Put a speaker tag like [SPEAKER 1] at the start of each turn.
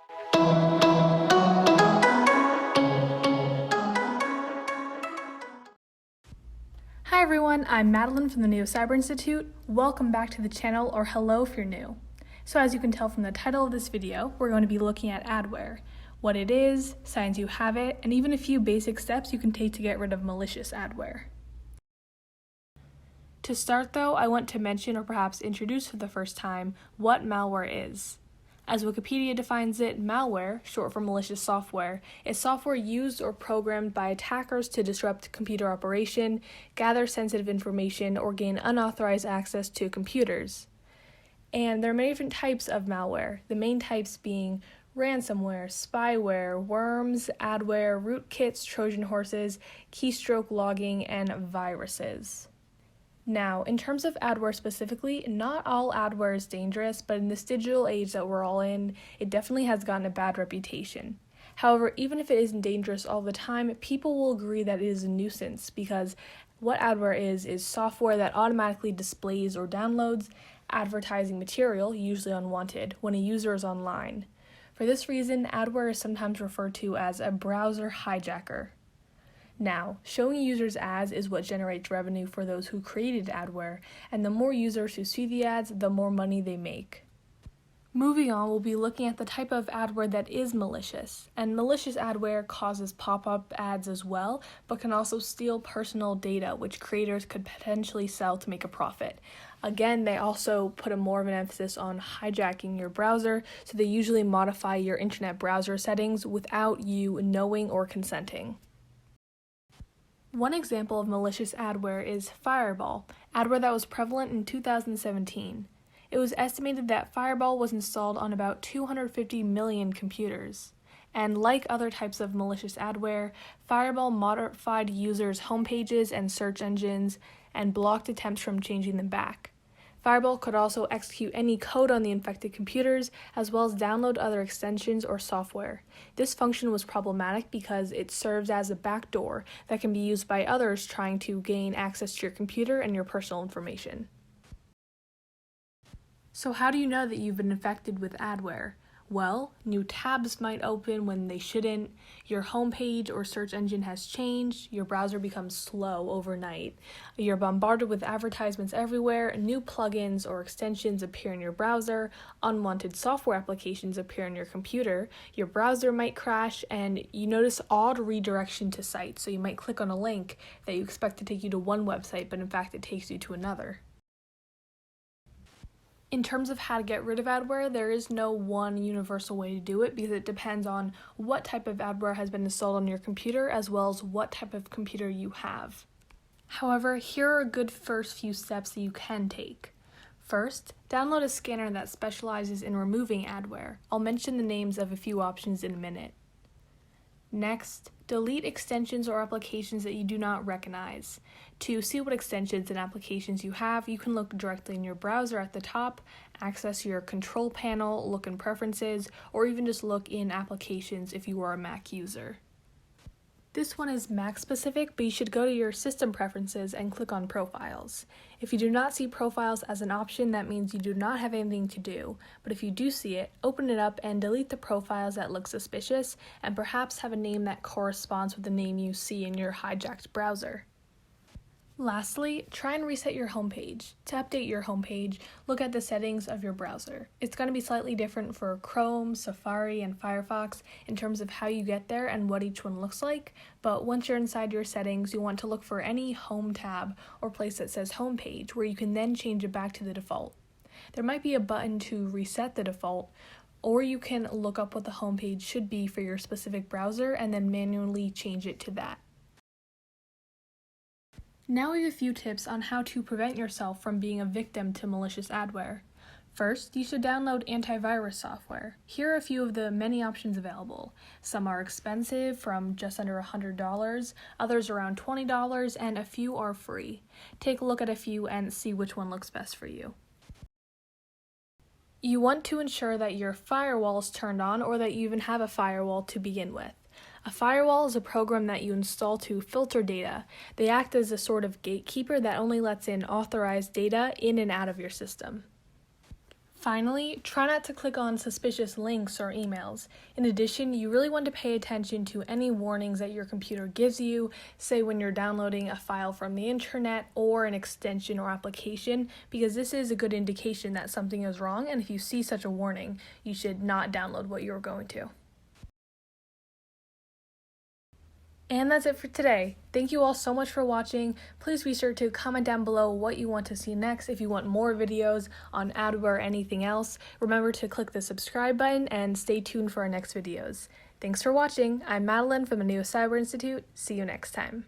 [SPEAKER 1] Hi everyone, I'm Madeline from the Neo Cyber Institute. Welcome back to the channel, or hello if you're new. So as you can tell from the title of this video, we're going to be looking at adware, what it is, signs you have it, and even a few basic steps you can take to get rid of malicious adware. To start though, I want to mention, or perhaps introduce for the first time, what malware is. As Wikipedia defines it, malware, short for malicious software, is software used or programmed by attackers to disrupt computer operation, gather sensitive information, or gain unauthorized access to computers. And there are many different types of malware, the main types being ransomware, spyware, worms, adware, rootkits, Trojan horses, keystroke logging, and viruses. Now, in terms of adware specifically, not all adware is dangerous, but in this digital age that we're all in, it definitely has gotten a bad reputation. However, even if it isn't dangerous all the time, people will agree that it is a nuisance because what adware is software that automatically displays or downloads advertising material, usually unwanted, when a user is online. For this reason, adware is sometimes referred to as a browser hijacker. Now, showing users ads is what generates revenue for those who created adware, and the more users who see the ads, the more money they make. Moving on, we'll be looking at the type of adware that is malicious, and malicious adware causes pop-up ads as well, but can also steal personal data, which creators could potentially sell to make a profit. Again, they also put a more of an emphasis on hijacking your browser, so they usually modify your internet browser settings without you knowing or consenting. One example of malicious adware is Fireball, adware that was prevalent in 2017. It was estimated that Fireball was installed on about 250 million computers. And like other types of malicious adware, Fireball modified users' homepages and search engines and blocked attempts from changing them back. Fireball could also execute any code on the infected computers, as well as download other extensions or software. This function was problematic because it serves as a backdoor that can be used by others trying to gain access to your computer and your personal information. So how do you know that you've been infected with adware? Well, new tabs might open when they shouldn't, your homepage or search engine has changed, your browser becomes slow overnight, you're bombarded with advertisements everywhere, new plugins or extensions appear in your browser, unwanted software applications appear on your computer, your browser might crash, and you notice odd redirection to sites, so you might click on a link that you expect to take you to one website, but in fact it takes you to another. In terms of how to get rid of adware, there is no one universal way to do it because it depends on what type of adware has been installed on your computer as well as what type of computer you have. However, here are a good first few steps that you can take. First, download a scanner that specializes in removing adware. I'll mention the names of a few options in a minute. Next, delete extensions or applications that you do not recognize. To see what extensions and applications you have, you can look directly in your browser at the top, access your control panel, look in preferences, or even just look in applications if you are a Mac user. This one is Mac specific, but you should go to your system preferences and click on profiles. If you do not see profiles as an option, that means you do not have anything to do, but if you do see it, open it up and delete the profiles that look suspicious and perhaps have a name that corresponds with the name you see in your hijacked browser. Lastly, try and reset your homepage. To update your homepage, look at the settings of your browser. It's going to be slightly different for Chrome, Safari, and Firefox in terms of how you get there and what each one looks like, but once you're inside your settings, you want to look for any home tab or place that says homepage where you can then change it back to the default. There might be a button to reset the default, or you can look up what the homepage should be for your specific browser and then manually change it to that. Now we have a few tips on how to prevent yourself from being a victim to malicious adware. First, you should download antivirus software. Here are a few of the many options available. Some are expensive, from just under $100, others around $20, and a few are free. Take a look at a few and see which one looks best for you. You want to ensure that your firewall is turned on or that you even have a firewall to begin with. A firewall is a program that you install to filter data. They act as a sort of gatekeeper that only lets in authorized data in and out of your system. Finally, try not to click on suspicious links or emails. In addition, you really want to pay attention to any warnings that your computer gives you, say when you're downloading a file from the internet or an extension or application, because this is a good indication that something is wrong, and if you see such a warning, you should not download what you're going to. And that's it for today. Thank you all so much for watching. Please be sure to comment down below what you want to see next. If you want more videos on adware or anything else, remember to click the subscribe button and stay tuned for our next videos. Thanks for watching. I'm Madeline from the Neo Cyber Institute. See you next time.